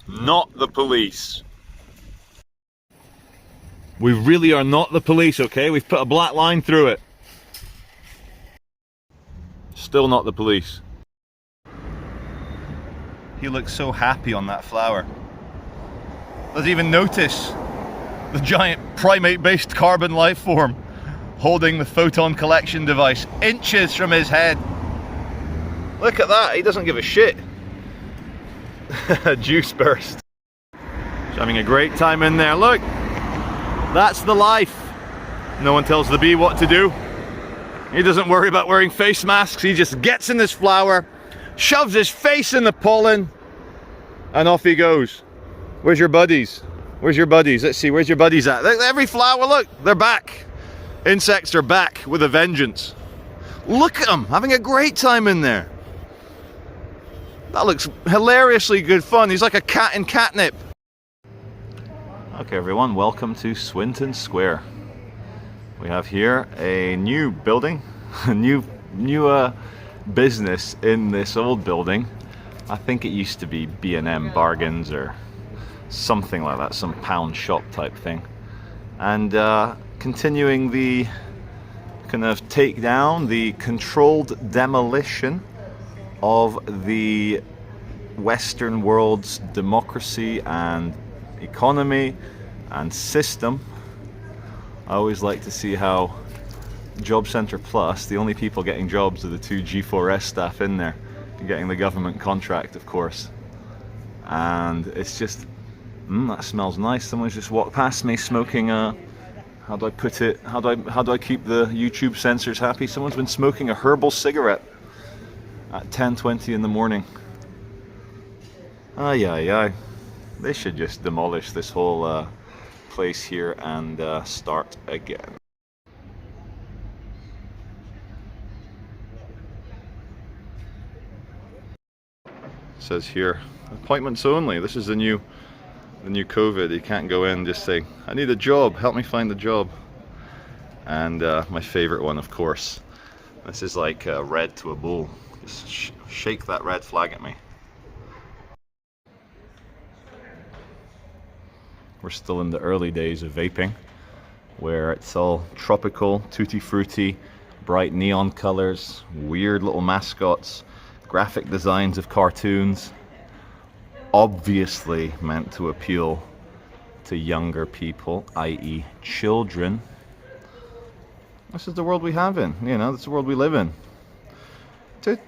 not the police. We really are not the police, okay? We've put a black line through it. Still not the police. He looks so happy on that flower. Doesn't even notice the giant primate-based carbon life form holding the photon collection device inches from his head. Look at that, he doesn't give a shit. Juice burst. He's having a great time in there. Look, that's the life. No one tells the bee what to do. He doesn't worry about wearing face masks. He just gets in this flower, shoves his face in the pollen, and off he goes. Where's your buddies? Where's your buddies? Let's see, where's your buddies at? Every flower, look, they're back. Insects are back with a vengeance. Look at them, having a great time in there. That looks hilariously good fun. He's like a cat in catnip. Okay everyone, welcome to Winston Square. We have here a new building, a new business in this old building. I think it used to be B&M Bargains or something like that, some pound shop type thing. And continuing the kind of take down, the controlled demolition of the Western world's democracy and economy and system. I always like to see how Job Centre Plus, the only people getting jobs are the two G4S staff in there, getting the government contract of course. And it's just, that smells nice. Someone's just walked past me smoking a, how do I put it, how do I keep the YouTube censors happy? Someone's been smoking a herbal cigarette at 10:20 in the morning. Ay ay ay. They should just demolish this whole place here and start again. It says here, appointments only. This is the new COVID. You can't go in and just say, I need a job, help me find a job. And my favorite one, of course, this is like red to a bull. Just shake that red flag at me. We're still in the early days of vaping, where it's all tropical, tutti frutti, bright neon colors, weird little mascots, graphic designs of cartoons, obviously meant to appeal to younger people, i.e. children. This is the world we have in, you know, this is the world we live in. Okay,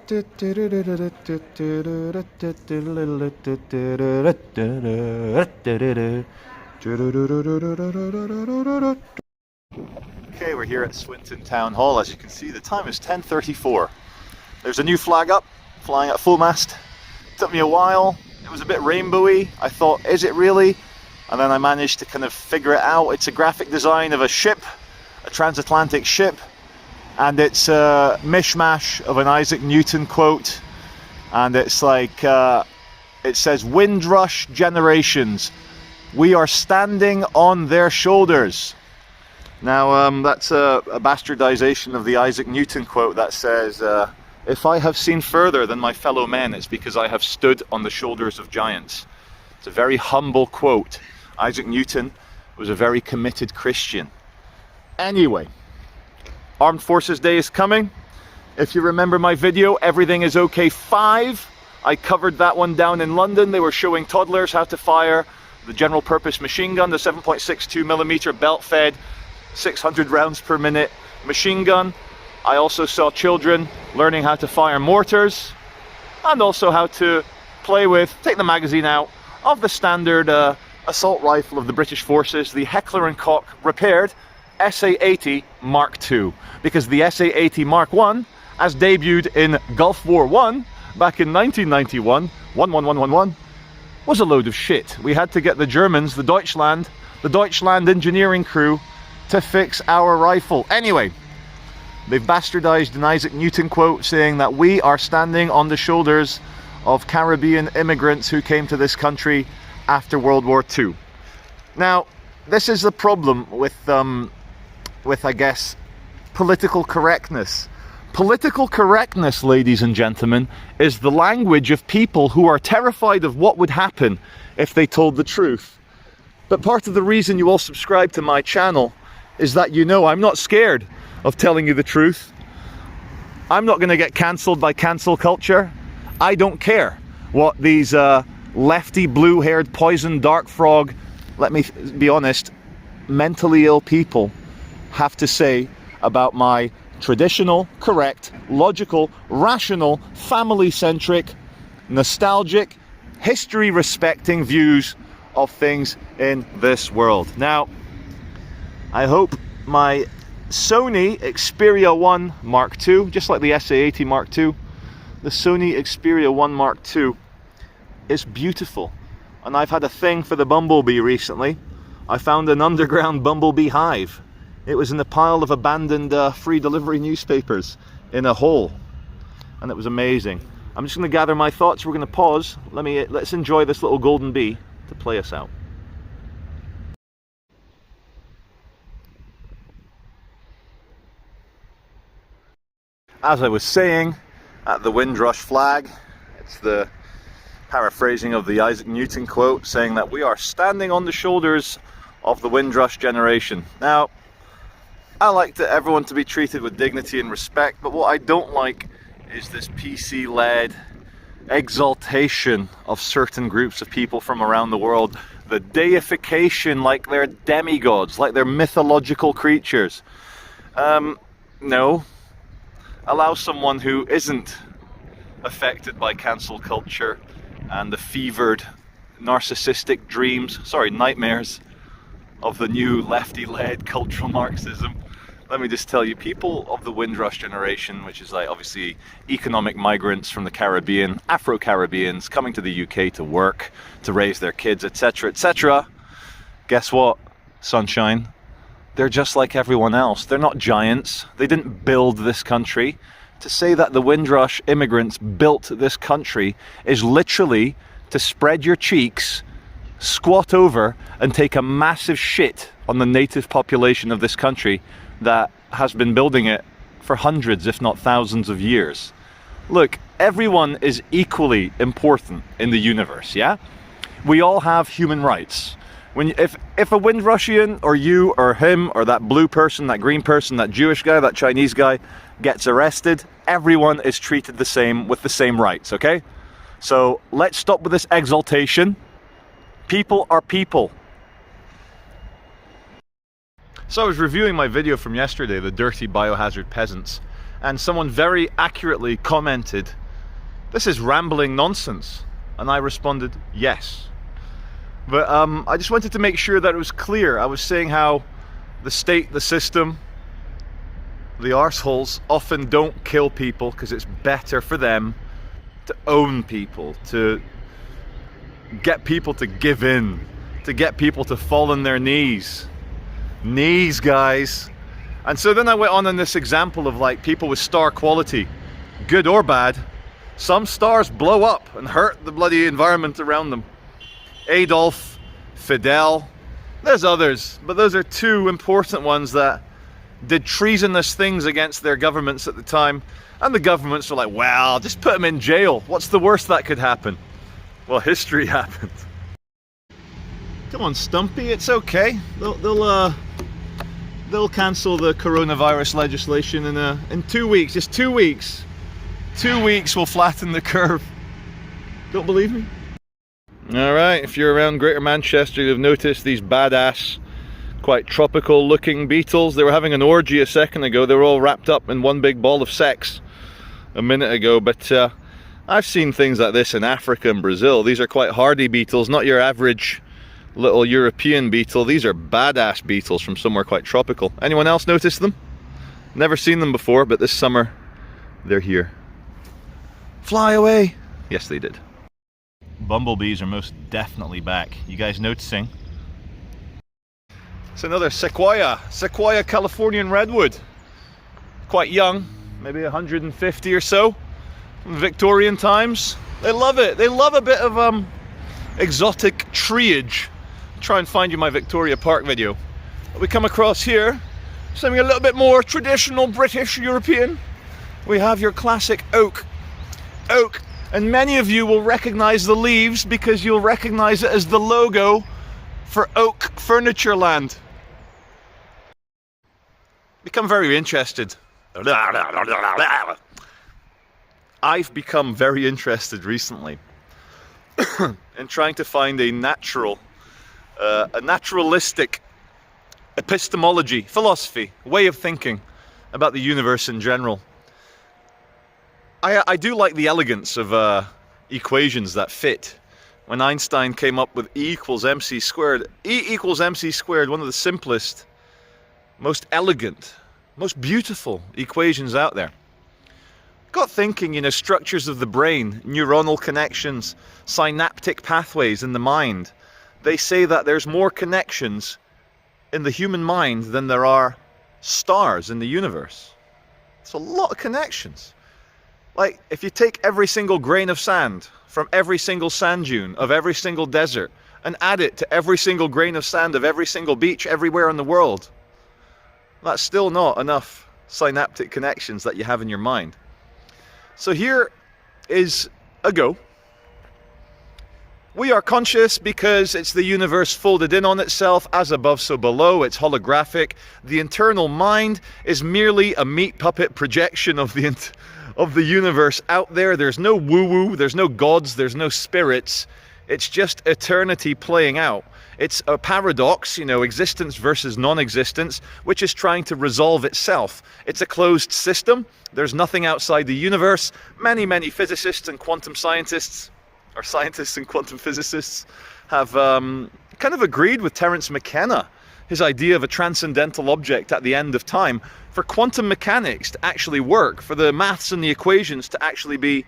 we're here at Swinton Town Hall. As you can see, the time is 10:34. There's a new flag up, flying at full mast. It took me a while. It was a bit rainbowy. I thought, is it really? And then I managed to kind of figure it out. It's a graphic design of a ship, a transatlantic ship, and it's a mishmash of an Isaac Newton quote. And it's like, it says, windrush generations. We are standing on their shoulders. Now, that's a bastardization of the Isaac Newton quote that says, if I have seen further than my fellow men, it's because I have stood on the shoulders of giants. It's a very humble quote. Isaac Newton was a very committed Christian. Anyway, Armed Forces Day is coming. If you remember my video, Everything is OK 5, I covered that one down in London. They were showing toddlers how to fire the general purpose machine gun, the 7.62mm belt-fed, 600 rounds per minute machine gun. I also saw children learning how to fire mortars, and also how to play with, take the magazine out, of the standard assault rifle of the British forces, the Heckler & Koch repaired SA-80 Mark II. Because the SA-80 Mark I, as debuted in Gulf War I back in 1991, 11111, was a load of shit. We had to get the Germans, the Deutschland engineering crew, to fix our rifle. Anyway, they've bastardized an Isaac Newton quote saying that we are standing on the shoulders of Caribbean immigrants who came to this country after World War II. Now, this is the problem with I guess, political correctness. Political correctness, ladies and gentlemen, is the language of people who are terrified of what would happen if they told the truth. But part of the reason you all subscribe to my channel is that you know I'm not scared of telling you the truth. I'm not going to get cancelled by cancel culture. I don't care what these lefty, blue-haired, poison dart frog, let me be honest, mentally ill people have to say about my traditional, correct, logical, rational, family-centric, nostalgic, history-respecting views of things in this world. Now, I hope my Sony Xperia 1 Mark II, just like the SA80 Mark II, the Sony Xperia 1 Mark II is beautiful. And I've had a thing for the bumblebee recently. I found an underground bumblebee hive. It was in a pile of abandoned free delivery newspapers in a hole. And it was amazing. I'm just going to gather my thoughts. We're going to pause. Let's enjoy this little golden bee to play us out. As I was saying, at the windrush flag, it's the paraphrasing of the Isaac Newton quote saying that we are standing on the shoulders of the windrush generation. Now, I like everyone to be treated with dignity and respect, but what I don't like is this PC-led exaltation of certain groups of people from around the world, the deification like they're demigods, like they're mythological creatures. No. Allow someone who isn't affected by cancel culture and the fevered narcissistic nightmares of the new lefty-led cultural Marxism. Let me just tell you, people of the Windrush generation, which is like obviously economic migrants from the Caribbean, Afro-Caribbeans coming to the UK to work, to raise their kids, etc., etc. Guess what, sunshine? They're just like everyone else. They're not giants. They didn't build this country. To say that the Windrush immigrants built this country is literally to spread your cheeks, squat over, and take a massive shit on the native population of this country that has been building it for hundreds, if not thousands of years. Look, everyone is equally important in the universe, yeah? We all have human rights. If a Windrushian, or you, or him, or that blue person, that green person, that Jewish guy, that Chinese guy gets arrested, everyone is treated the same with the same rights, okay? So let's stop with this exaltation. People are people. So I was reviewing my video from yesterday, the dirty biohazard peasants, and someone very accurately commented, "This is rambling nonsense." And I responded, yes. But I just wanted to make sure that it was clear. I was saying how the state, the system, the arseholes often don't kill people because it's better for them to own people, to get people to give in, to get people to fall on their knees. Knees, guys. And so then I went on in this example of like people with star quality, good or bad. Some stars blow up and hurt the bloody environment around them. Adolf, Fidel, there's others, but those are two important ones that did treasonous things against their governments at the time, and the governments were like, well, just put them in jail. What's the worst that could happen? Well, history happened. Come on, Stumpy, it's okay. They'll cancel the coronavirus legislation in 2 weeks. Just 2 weeks. 2 weeks will flatten the curve. Don't believe me? Alright, if you're around Greater Manchester, you've noticed these badass, quite tropical looking beetles. They were having an orgy a second ago. They were all wrapped up in one big ball of sex a minute ago. But I've seen things like this in Africa and Brazil. These are quite hardy beetles, not your average little European beetle. These are badass beetles from somewhere quite tropical. Anyone else notice them? Never seen them before, but this summer they're here. Fly away! Yes, they did. Bumblebees are most definitely back. You guys noticing? It's another Sequoia Californian redwood. Quite young, maybe 150 or so, from Victorian times. They love it. They love a bit of exotic treeage. Try and find you my Victoria Park video. But we come across here, something a little bit more traditional British European. we have your classic oak. Oak. And many of you will recognize the leaves because you'll recognize it as the logo for Oak Furniture Land. Become very interested. I've become very interested recently in trying to find a naturalistic epistemology, philosophy, way of thinking about the universe in general. I do like the elegance of equations that fit. When Einstein came up with E equals mc squared, one of the simplest, most elegant, most beautiful equations out there. Got thinking, structures of the brain, neuronal connections, synaptic pathways in the mind. They say that there's more connections in the human mind than there are stars in the universe. It's a lot of connections. Like, if you take every single grain of sand from every single sand dune of every single desert and add it to every single grain of sand of every single beach everywhere in the world, that's still not enough synaptic connections that you have in your mind. So here is a go. We are conscious because it's the universe folded in on itself, as above so below, it's holographic. The internal mind is merely a meat puppet projection of the universe out there. There's no woo-woo, there's no gods, there's no spirits. It's just eternity playing out. It's a paradox, existence versus non-existence, which is trying to resolve itself. It's a closed system. There's nothing outside the universe. Many, many physicists and quantum scientists, or scientists and quantum physicists, have kind of agreed with Terence McKenna, his idea of a transcendental object at the end of time. For quantum mechanics to actually work, for the maths and the equations to actually be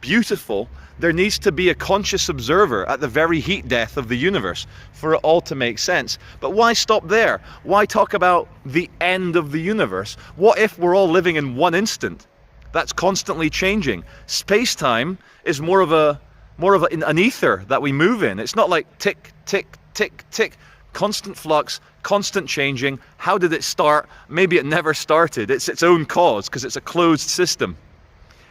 beautiful, there needs to be a conscious observer at the very heat death of the universe for it all to make sense. But why stop there? Why talk about the end of the universe? What if we're all living in one instant that's constantly changing? Space-time is more of an ether that we move in. It's not like tick, tick, tick, tick. Constant flux, constant changing. How did it start? Maybe it never started. It's its own cause because it's a closed system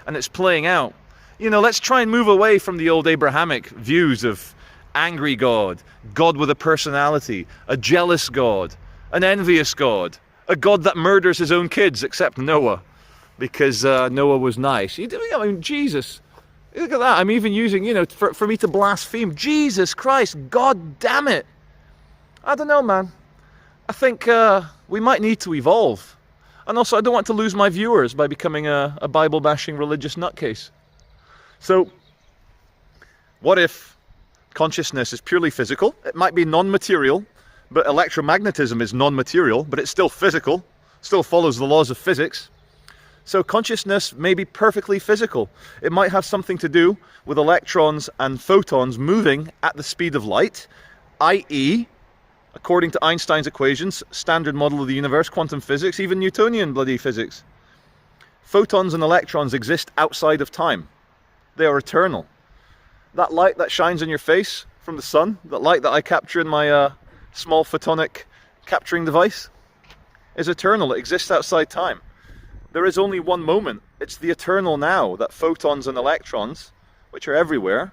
and it's playing out. Let's try and move away from the old Abrahamic views of angry God, God with a personality, a jealous God, an envious God, a God that murders his own kids, except Noah, because Noah was nice. Jesus, look at that. I'm even using, for me to blaspheme. Jesus Christ, God damn it. I don't know, man. I think we might need to evolve. And also, I don't want to lose my viewers by becoming a Bible-bashing religious nutcase. So, what if consciousness is purely physical? It might be non-material, but electromagnetism is non-material, but it's still physical, still follows the laws of physics. So consciousness may be perfectly physical. It might have something to do with electrons and photons moving at the speed of light, i.e., according to Einstein's equations, standard model of the universe, quantum physics, even Newtonian bloody physics. Photons and electrons exist outside of time. They are eternal. That light that shines in your face from the sun, that light that I capture in my small photonic capturing device, is eternal. It exists outside time. There is only one moment. It's the eternal now that photons and electrons, which are everywhere,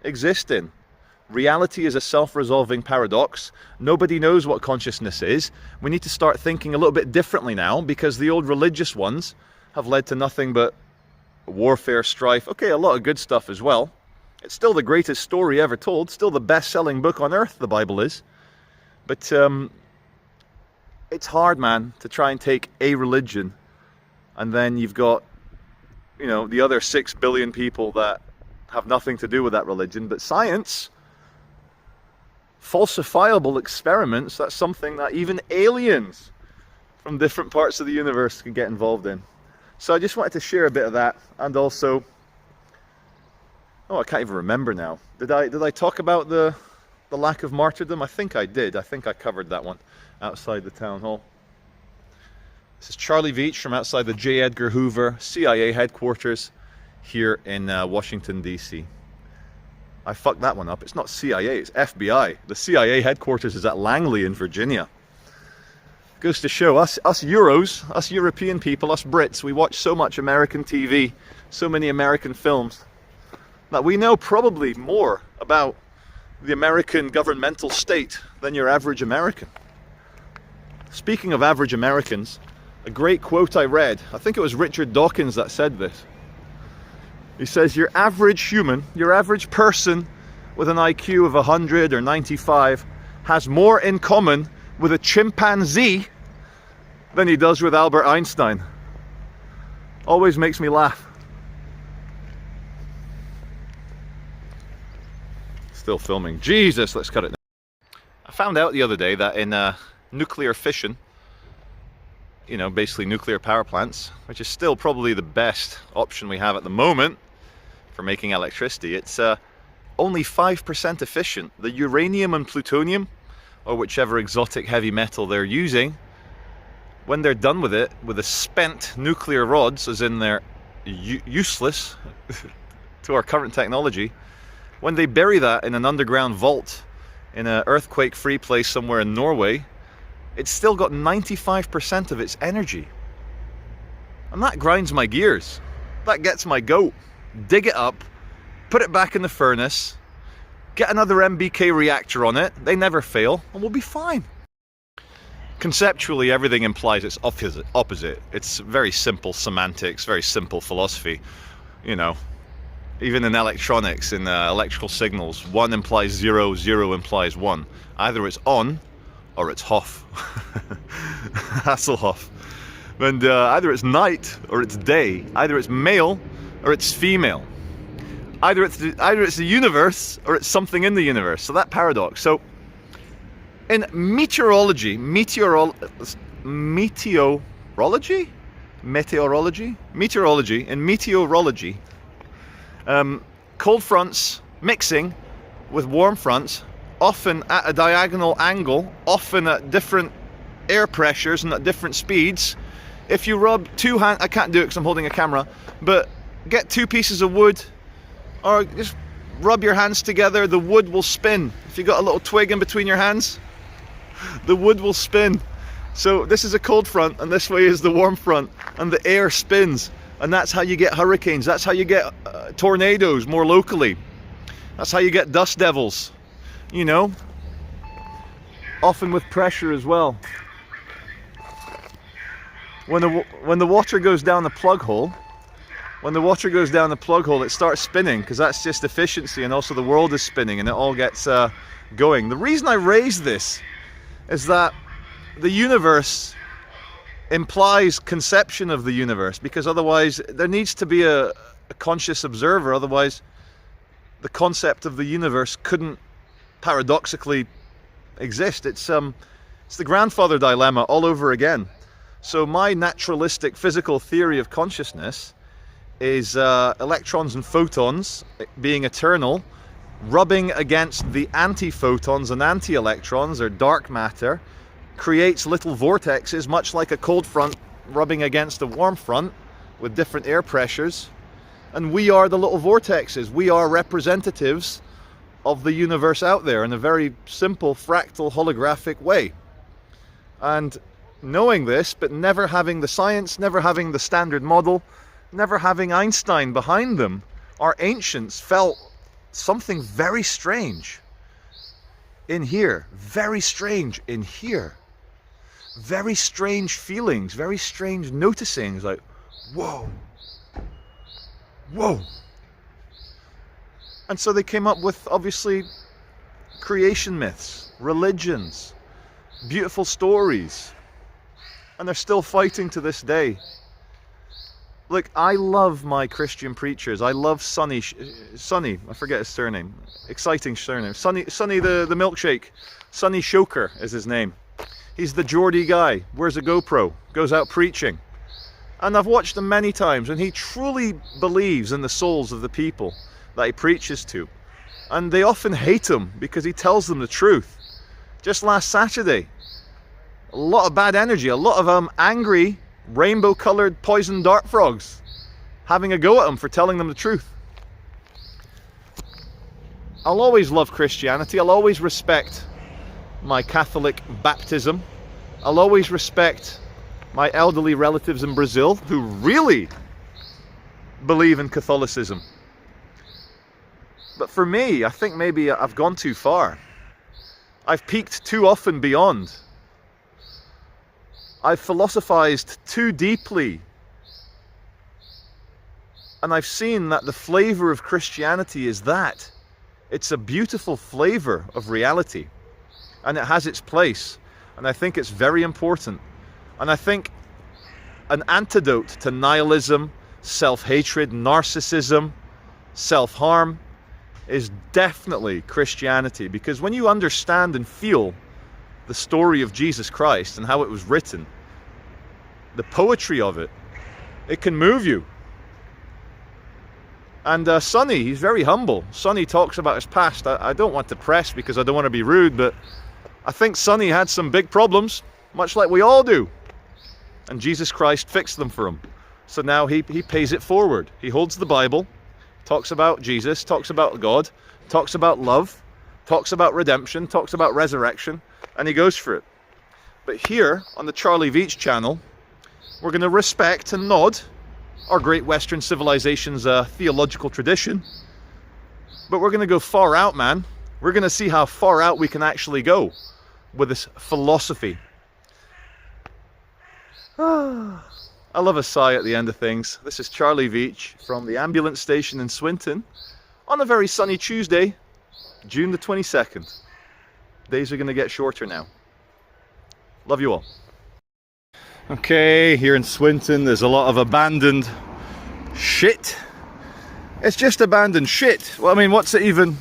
exist in. Reality is a self-resolving paradox. Nobody knows what consciousness is. We need to start thinking a little bit differently now, because the old religious ones have led to nothing but warfare, strife. Okay, a lot of good stuff as well. It's still the greatest story ever told. Still the best-selling book on earth, the Bible is. But it's hard, man, to try and take a religion, and then you've got, the other 6 billion people that have nothing to do with that religion. But science, falsifiable experiments, that's something that even aliens from different parts of the universe can get involved in. So I just wanted to share a bit of that, and also, I can't even remember now. Did I talk about the lack of martyrdom? I think I did. I think I covered that one outside the town hall. This is Charlie Veitch from outside the J. Edgar Hoover CIA headquarters here in Washington, D.C. I fucked that one up. It's not CIA, it's FBI. The CIA headquarters is at Langley in Virginia. Goes to show us Euros, us European people, us Brits, we watch so much American TV, so many American films, that we know probably more about the American governmental state than your average American. Speaking of average Americans, a great quote I read, I think it was Richard Dawkins that said this. He says, your average human, your average person with an IQ of 100 or 95 has more in common with a chimpanzee than he does with Albert Einstein. Always makes me laugh. Still filming. Jesus, let's cut it now. I found out the other day that in nuclear fission, you know, basically nuclear power plants, which is still probably the best option we have at the moment for making electricity, it's only 5% efficient. The uranium and plutonium, or whichever exotic heavy metal they're using, when they're done with it, with the spent nuclear rods, as in they're useless to our current technology, when they bury that in an underground vault in an earthquake-free place somewhere in Norway, it's still got 95% of its energy. And that grinds my gears. That gets my goat. Dig it up, put it back in the furnace, get another MBK reactor on it, they never fail, and we'll be fine. Conceptually, everything implies it's opposite. It's very simple semantics, very simple philosophy. You know, even in electronics, in electrical signals, 1 implies 0, 0 implies 1. Either it's on, or it's off. Hasselhoff. And either it's night, or it's day. Either it's male, or it's female. Either it's the universe, or it's something in the universe. So that paradox. So, in meteorology, cold fronts mixing with warm fronts, often at a diagonal angle, often at different air pressures and at different speeds. If you rub two hands, I can't do it because I'm holding a camera, but get 2 pieces of wood, or just rub your hands together, the wood will spin. If you got a little twig in between your hands, the wood will spin. So this is a cold front, and this way is the warm front, and the air spins, and that's how you get hurricanes. That's how you get tornadoes more locally. That's how you get dust devils, you know, often with pressure as well. When the water goes down the plug hole, it starts spinning, because that's just efficiency, and also the world is spinning, and it all gets going. The reason I raise this is that the universe implies conception of the universe, because otherwise there needs to be a conscious observer, otherwise the concept of the universe couldn't paradoxically exist. It's the grandfather dilemma all over again. So my naturalistic physical theory of consciousness is electrons and photons being eternal, rubbing against the anti-photons and anti-electrons, or dark matter, creates little vortexes, much like a cold front rubbing against a warm front with different air pressures. And we are the little vortexes. We are representatives of the universe out there in a very simple, fractal, holographic way. And knowing this, but never having the science, never having the standard model, never having Einstein behind them, our ancients felt something very strange in here, very strange in here, very strange feelings, very strange noticings, like, whoa, whoa. And so they came up with, obviously, creation myths, religions, beautiful stories, and they're still fighting to this day. Look, I love my Christian preachers. I love Sonny, I forget his surname, exciting surname, Sonny the milkshake. Sonny Shoker is his name. He's the Geordie guy, wears a GoPro, goes out preaching. And I've watched him many times, and he truly believes in the souls of the people that he preaches to. And they often hate him because he tells them the truth. Just last Saturday, a lot of bad energy, a lot of angry, rainbow-coloured poison dart frogs having a go at him for telling them the truth. I'll always love Christianity. I'll always respect my Catholic baptism I'll always respect my elderly relatives in Brazil who really believe in Catholicism. But for me, I think maybe I've gone too far. I've peaked too often beyond. I've philosophized too deeply. And I've seen that the flavor of Christianity is that. It's a beautiful flavor of reality. And it has its place. And I think it's very important. And I think an antidote to nihilism, self-hatred, narcissism, self-harm is definitely Christianity. Because when you understand and feel the story of Jesus Christ and how it was written, the poetry of it, it can move you. And Sonny, he's very humble. Sonny talks about his past. I don't want to press because I don't want to be rude, but I think Sonny had some big problems, much like we all do. And Jesus Christ fixed them for him. So now he pays it forward. He holds the Bible, talks about Jesus, talks about God, talks about love, talks about redemption, talks about resurrection, and he goes for it. But here on the Charlie Veitch channel, we're going to respect and nod our great Western civilization's theological tradition. But we're going to go far out, man. We're going to see how far out we can actually go with this philosophy. I love a sigh at the end of things. This is Charlie Veitch from the ambulance station in Swinton on a very sunny Tuesday, June the 22nd. Days are going to get shorter now. Love you all. Okay, here in Swinton there's a lot of abandoned shit. It's just abandoned shit. Well, I mean, what's it even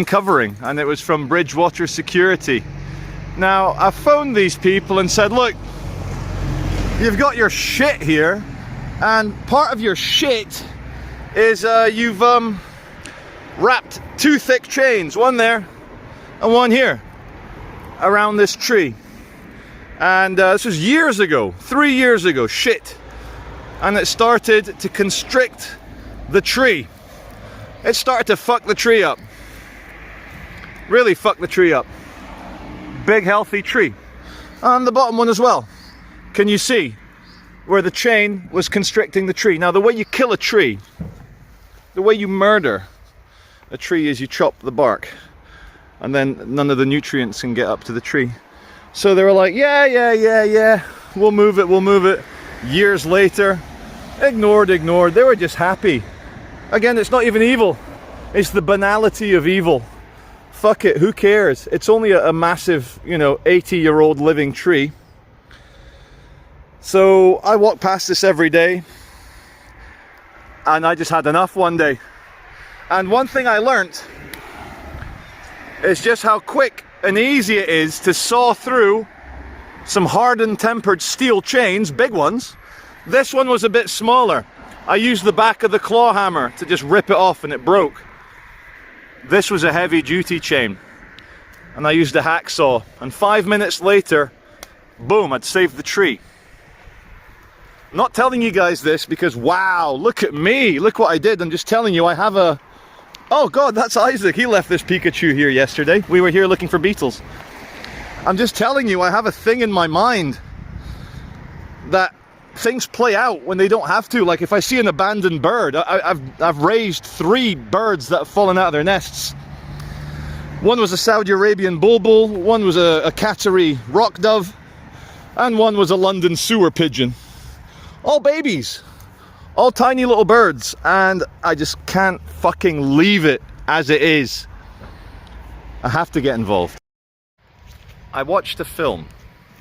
covering? And it was from Bridgewater Security. Now, I phoned these people and said, look, you've got your shit here, and part of your shit is you've wrapped two thick chains, one there and one here, around this tree. And this was years ago, 3 years ago, shit. And it started to constrict the tree. It started to fuck the tree up. Really fuck the tree up. Big healthy tree. And the bottom one as well. Can you see where the chain was constricting the tree? Now the way you kill a tree, the way you murder a tree is you chop the bark. And then none of the nutrients can get up to the tree. So they were like, yeah, we'll move it. Years later, ignored. They were just happy. Again, it's not even evil. It's the banality of evil. Fuck it, who cares? It's only a massive, 80-year-old living tree. So I walk past this every day. And I just had enough one day. And one thing I learned is just how quick and easy it is to saw through some hardened tempered steel chains, big ones. This one was a bit smaller. I used the back of the claw hammer to just rip it off and it broke. This was a heavy duty chain and I used a hacksaw, and 5 minutes later, boom, I'd saved the tree. I'm not telling you guys this because wow, look at me, look what I did. I'm just telling you I have a... Oh God, that's Isaac. He left this Pikachu here yesterday. We were here looking for beetles. I'm just telling you, I have a thing in my mind that things play out when they don't have to. Like if I see an abandoned bird, I've raised 3 birds that have fallen out of their nests. One was a Saudi Arabian bulbul, one was a Qatari rock dove, and one was a London sewer pigeon. All babies. All tiny little birds, and I just can't fucking leave it as it is. I have to get involved. I watched a film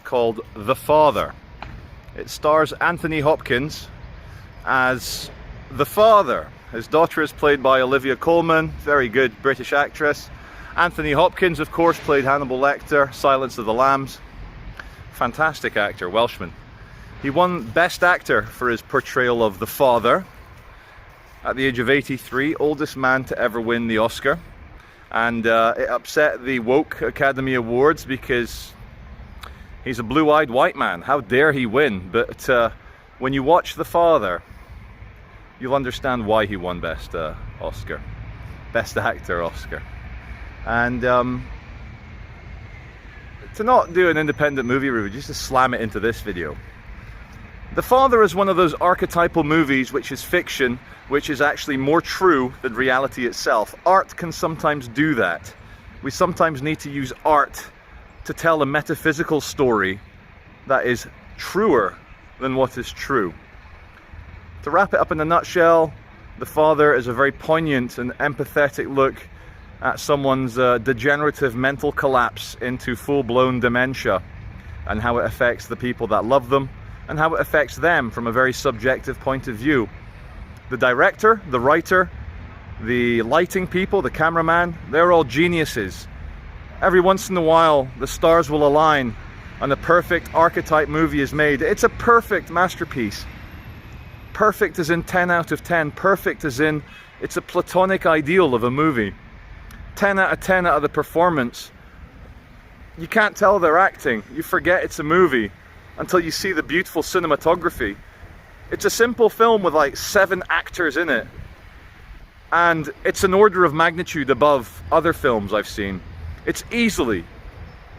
called The Father. It stars Anthony Hopkins as the father. His daughter is played by Olivia Colman, very good British actress. Anthony Hopkins, of course, played Hannibal Lecter, Silence of the Lambs. Fantastic actor, Welshman. He won Best Actor for his portrayal of the father at the age of 83, oldest man to ever win the Oscar. And it upset the woke Academy Awards because he's a blue-eyed white man. How dare he win? But when you watch The Father, you'll understand why he won Best Oscar. Best Actor Oscar. And to not do an independent movie review, just to slam it into this video. The Father is one of those archetypal movies which is fiction, which is actually more true than reality itself. Art can sometimes do that. We sometimes need to use art to tell a metaphysical story that is truer than what is true. To wrap it up in a nutshell, The Father is a very poignant and empathetic look at someone's degenerative mental collapse into full-blown dementia, and how it affects the people that love them, and how it affects them from a very subjective point of view. The director, the writer, the lighting people, the cameraman, they're all geniuses. Every once in a while, the stars will align and a perfect archetype movie is made. It's a perfect masterpiece. Perfect as in 10 out of 10. Perfect as in it's a platonic ideal of a movie. 10 out of 10 out of the performance. You can't tell they're acting. You forget it's a movie until you see the beautiful cinematography. It's a simple film with like 7 actors in it. And it's an order of magnitude above other films I've seen. It's easily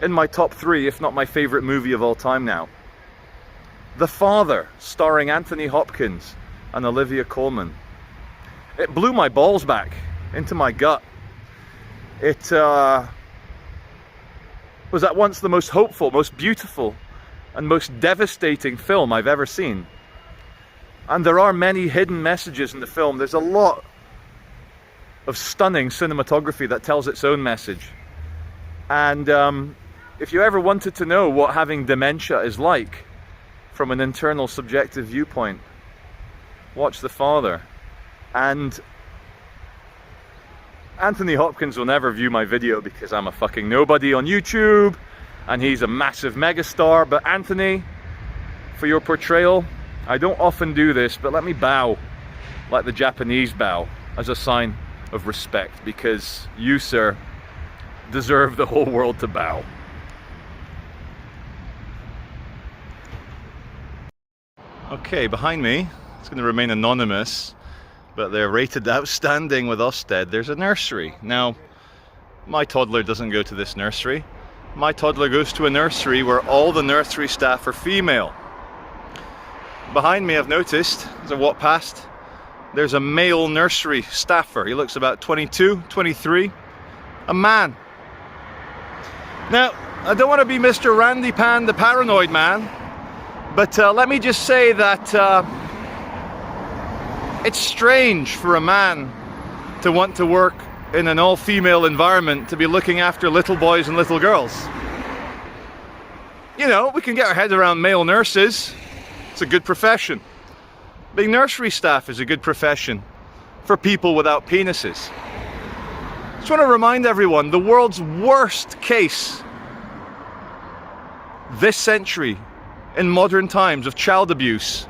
in my top 3, if not my favorite movie of all time now. The Father, starring Anthony Hopkins and Olivia Colman. It blew my balls back into my gut. It was at once the most hopeful, most beautiful, and most devastating film I've ever seen. And there are many hidden messages in the film. There's a lot of stunning cinematography that tells its own message. And if you ever wanted to know what having dementia is like from an internal subjective viewpoint, watch The Father. And Anthony Hopkins will never view my video because I'm a fucking nobody on YouTube and he's a massive megastar. But Anthony, for your portrayal, I don't often do this, but let me bow like the Japanese bow as a sign of respect, because you, sir, deserve the whole world to bow. Okay, behind me, it's going to remain anonymous, but they're rated outstanding with Ofsted. There's a nursery. Now, my toddler doesn't go to this nursery. My toddler goes to a nursery where all the nursery staff are female. Behind me, I've noticed, as I walk past, there's a male nursery staffer. He looks about 22, 23, a man. Now, I don't want to be Mr. Randy Pan, the paranoid man, but let me just say that it's strange for a man to want to work in an all-female environment, to be looking after little boys and little girls. You know, we can get our head around male nurses. It's a good profession. Being nursery staff is a good profession for people without penises. I just want to remind everyone, the world's worst case this century in modern times of child abuse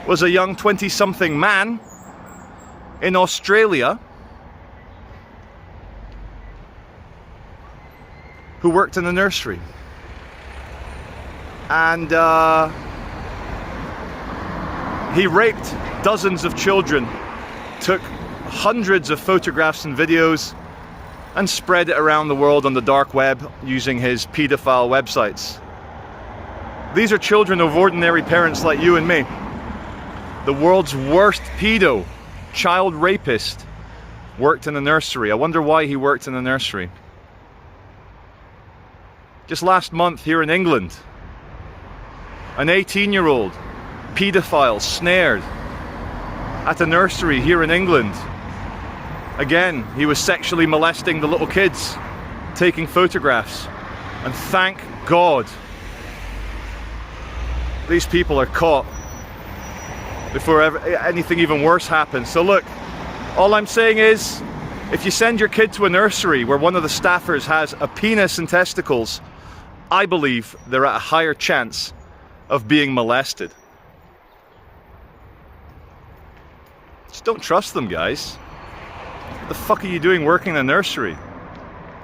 was a young 20-something man in Australia who worked in a nursery. And he raped dozens of children, took hundreds of photographs and videos, and spread it around the world on the dark web using his paedophile websites. These are children of ordinary parents like you and me. The world's worst pedo, child rapist, worked in a nursery. I wonder why he worked in a nursery. Just last month here in England, an 18-year-old paedophile snared at a nursery here in England. Again, he was sexually molesting the little kids, taking photographs. And thank God these people are caught before anything even worse happens. So look, all I'm saying is, if you send your kid to a nursery where one of the staffers has a penis and testicles, I believe they're at a higher chance of being molested. Just don't trust them, guys. What the fuck are you doing working in a nursery?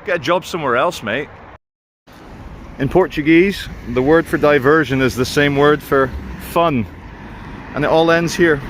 Get a job somewhere else, mate. In Portuguese, the word for diversion is the same word for fun. And it all ends here.